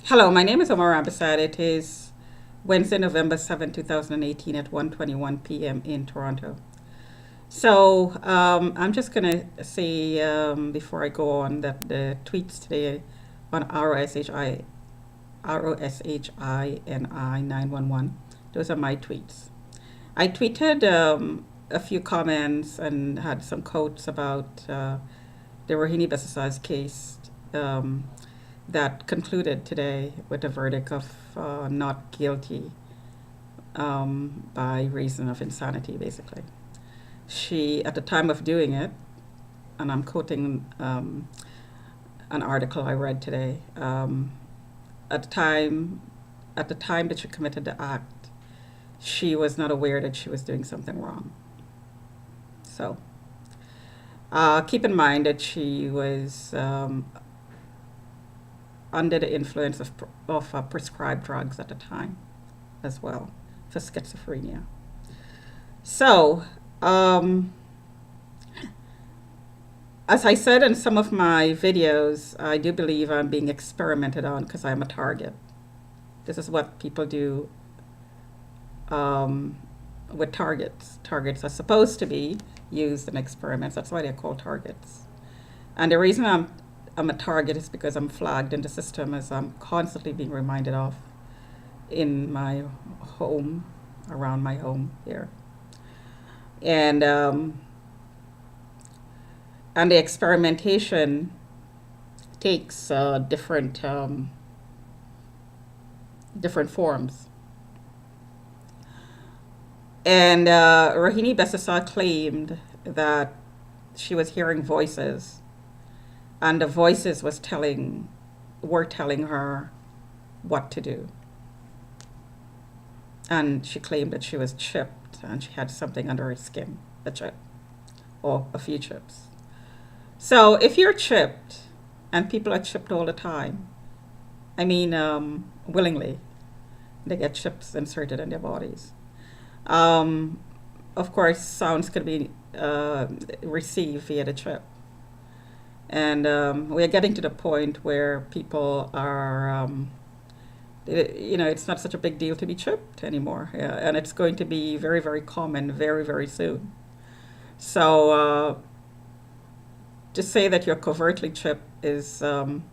Hello, my name is Omar Abasad. It is Wednesday, November 7, 2018 at 1:21 p.m. in Toronto. I'm just going to say before I go on that the tweets today on ROSHINI 911, those are my tweets. I tweeted a few comments and had some quotes about the Rohini Besasar's case um, that concluded today with a verdict of not guilty by reason of insanity, basically. She, at the time of doing it, and I'm quoting an article I read today, at the time, at the time that she committed the act, she was not aware that she was doing something wrong. So keep in mind that she was under the influence of prescribed drugs at the time as well for schizophrenia. So, um, as I said in some of my videos, I do believe I'm being experimented on because I'm a target. This is what people do um, with targets. Targets are supposed to be used in experiments. That's why they're called targets. And the reason I'm a target is because I'm flagged in the system as I'm constantly being reminded of in my home, around my home here. And um, and the experimentation takes different forms. And Rohini Besasar claimed that she was hearing voices, and the voices were telling her what to do. And she claimed that she was chipped and she had something under her skin, a chip or a few chips. So if you're chipped, and people are chipped all the time, I mean, willingly, they get chips inserted in their bodies. Um, of course, sounds could be received via the chip. And we're getting to the point where people are, it's not such a big deal to be chipped anymore. Yeah, and it's going to be very, very common very, very soon. So to say that you're covertly chipped is an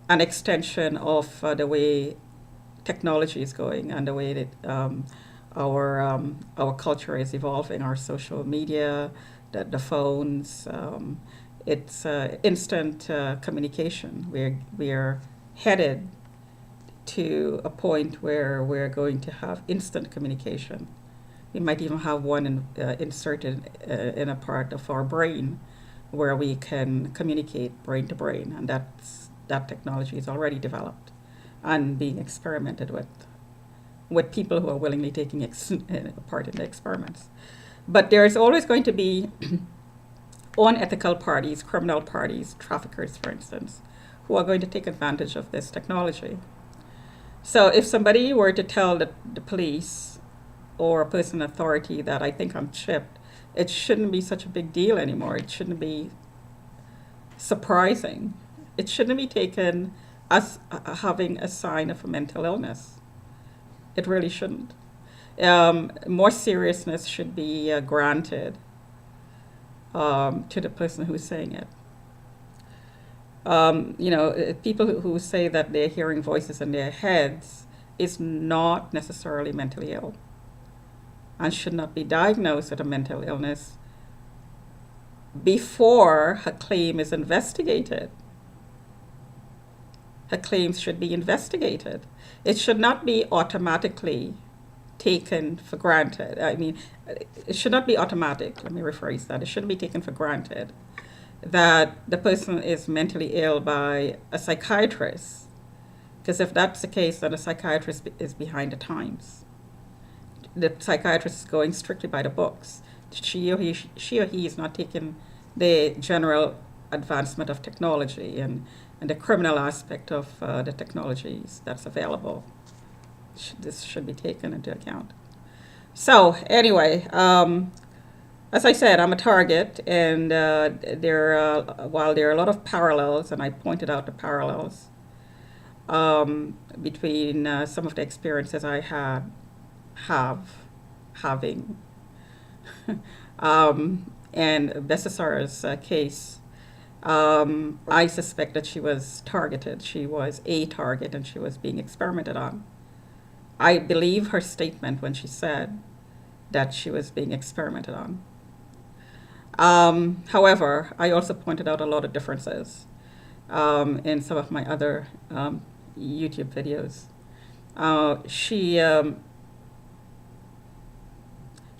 extension of the way technology is going and the way that our culture is evolving, our social media, the phones. It's instant communication. We're headed to a point where we're going to have instant communication. We might even have one inserted in a part of our brain where we can communicate brain to brain, and that technology is already developed and being experimented with people who are willingly taking part in the experiments. But there is always going to be unethical parties, criminal parties, traffickers, for instance, who are going to take advantage of this technology. So if somebody were to tell the police or a person in authority that I think I'm chipped, it shouldn't be such a big deal anymore. It shouldn't be surprising. It shouldn't be taken as having a sign of a mental illness. It really shouldn't. More seriousness should be granted to the person who's saying it. People who say that they're hearing voices in their heads is not necessarily mentally ill and should not be diagnosed with a mental illness before her claim is investigated. Her claims should be investigated. It should not be automatically taken for granted. I mean, it should not be automatic. Let me rephrase that. It shouldn't be taken for granted that the person is mentally ill by a psychiatrist. Because if that's the case, then the psychiatrist is behind the times. The psychiatrist is going strictly by the books. She or he is not taking the general advancement of technology and the criminal aspect of the technologies that's available. This should be taken into account. So anyway, as I said, I'm a target, and while there are a lot of parallels, and I pointed out the parallels, between some of the experiences I have having and Bisesar's case. I suspect that she was targeted. She was a target and she was being experimented on. I believe her statement when she said that she was being experimented on. However, I also pointed out a lot of differences in some of my other YouTube videos.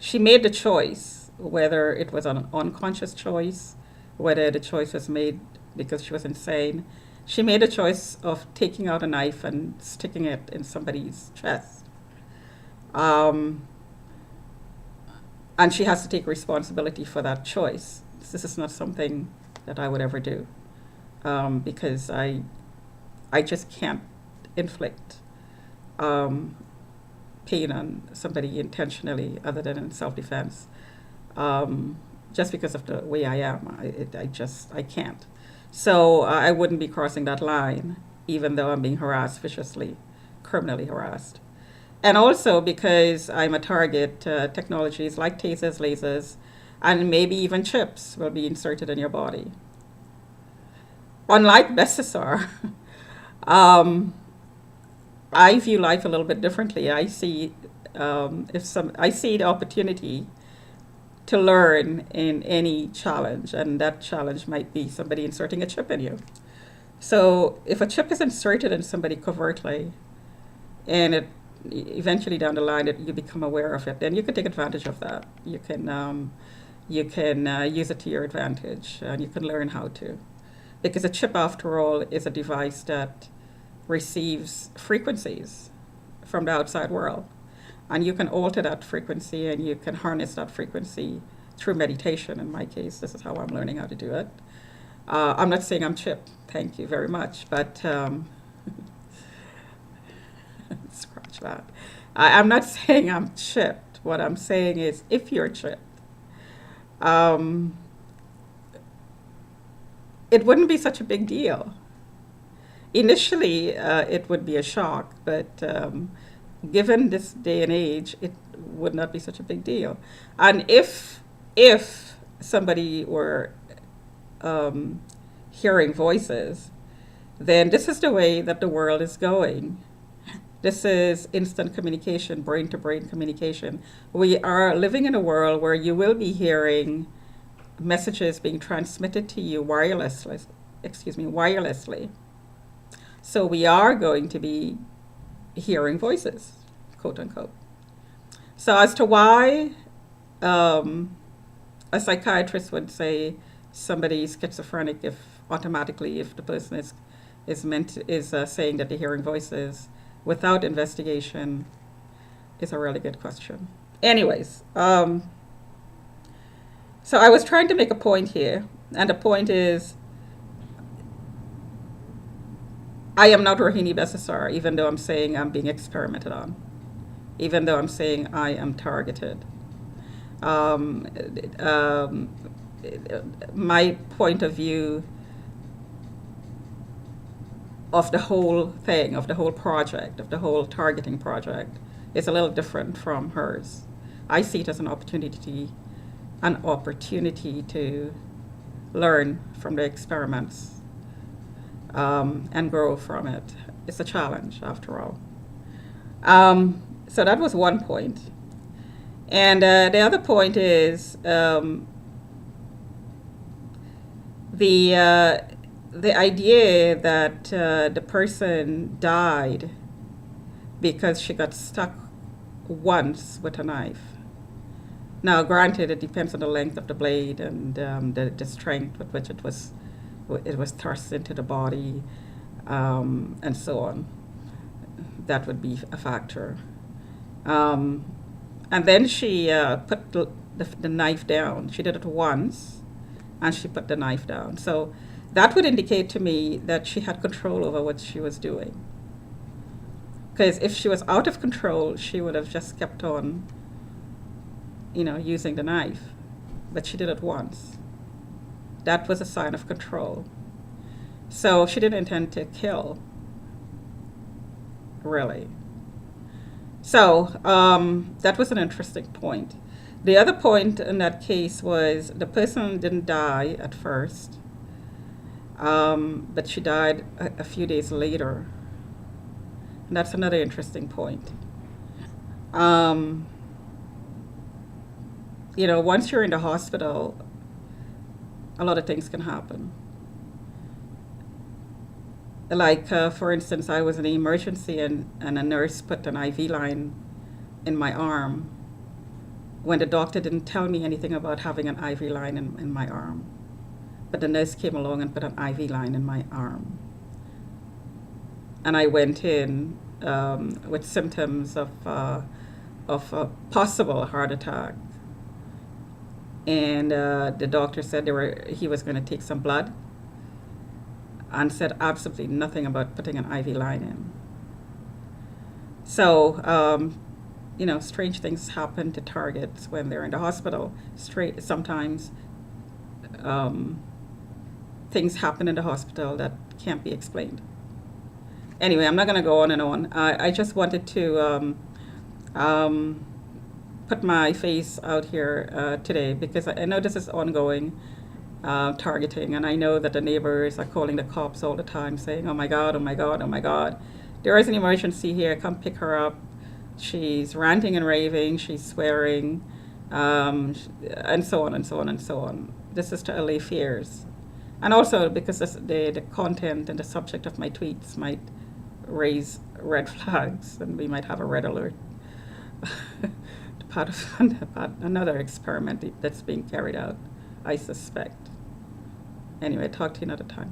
She made the choice, whether it was an unconscious choice, whether the choice was made because she was insane. She made a choice of taking out a knife and sticking it in somebody's chest. And she has to take responsibility for that choice. This is not something that I would ever do because I just can't inflict pain on somebody intentionally other than in self-defense. Just because of the way I am, I can't. So I wouldn't be crossing that line, even though I'm being harassed viciously, criminally harassed. And also because I'm a target, technologies like tasers, lasers, and maybe even chips will be inserted in your body. Unlike Bisesar, I view life a little bit differently. I see I see the opportunity to learn in any challenge, and that challenge might be somebody inserting a chip in you. So if a chip is inserted in somebody covertly, and it eventually down the line you become aware of it, then you can take advantage of that. You can use it to your advantage, and you can learn how to, because a chip, after all, is a device that receives frequencies from the outside world. And you can alter that frequency and you can harness that frequency through meditation. In my case, this is how I'm learning how to do it. I'm not saying I'm chipped, thank you very much, but scratch that. I'm not saying I'm chipped. What I'm saying is, if you're chipped, it wouldn't be such a big deal. Initially, it would be a shock, but given this day and age, it would not be such a big deal. And if somebody were hearing voices, then this is the way that the world is going. This is instant communication, brain-to-brain communication. We are living in a world where you will be hearing messages being transmitted to you wirelessly. So we are going to be hearing voices, quote unquote. So as to why a psychiatrist would say somebody is schizophrenic if the person is saying that they're hearing voices without investigation is a really good question. Anyways, so I was trying to make a point here, and the point is, I am not Rohini Bisesar, even though I'm saying I'm being experimented on, even though I'm saying I am targeted. My point of view of the whole thing, of the whole project, of the whole targeting project, is a little different from hers. I see it as an opportunity to learn from the experiments and grow from it. It's a challenge, after all. So that was one point. And the other point is the idea that the person died because she got stuck once with a knife. Now, granted, it depends on the length of the blade and the strength with which it was thrust into the body, and so on. That would be a factor. And then she put the knife down. She did it once, and she put the knife down. So that would indicate to me that she had control over what she was doing. Because if she was out of control, she would have just kept on, using the knife. But she did it once. That was a sign of control. So she didn't intend to kill. really. So that was an interesting point. The other point in that case was the person didn't die at first, but she died a few days later. And that's another interesting point. Um, once you're in the hospital, a lot of things can happen. Like, for instance, I was in an emergency and a nurse put an IV line in my arm when the doctor didn't tell me anything about having an IV line in my arm. But the nurse came along and put an IV line in my arm. And I went in with symptoms of a possible heart attack. And the doctor said he was going to take some blood and said absolutely nothing about putting an IV line in. So, strange things happen to targets when they're in the hospital. Sometimes things happen in the hospital that can't be explained. Anyway, I'm not going to go on and on. I just wanted to put my face out here today because I know this is ongoing targeting, and I know that the neighbors are calling the cops all the time saying, oh my God, oh my God, oh my God. There is an emergency here, come pick her up. She's ranting and raving, she's swearing, and so on and so on and so on. This is to allay fears. And also because the content and the subject of my tweets might raise red flags and we might have a red alert. Part of another experiment that's being carried out, I suspect. Anyway, talk to you another time.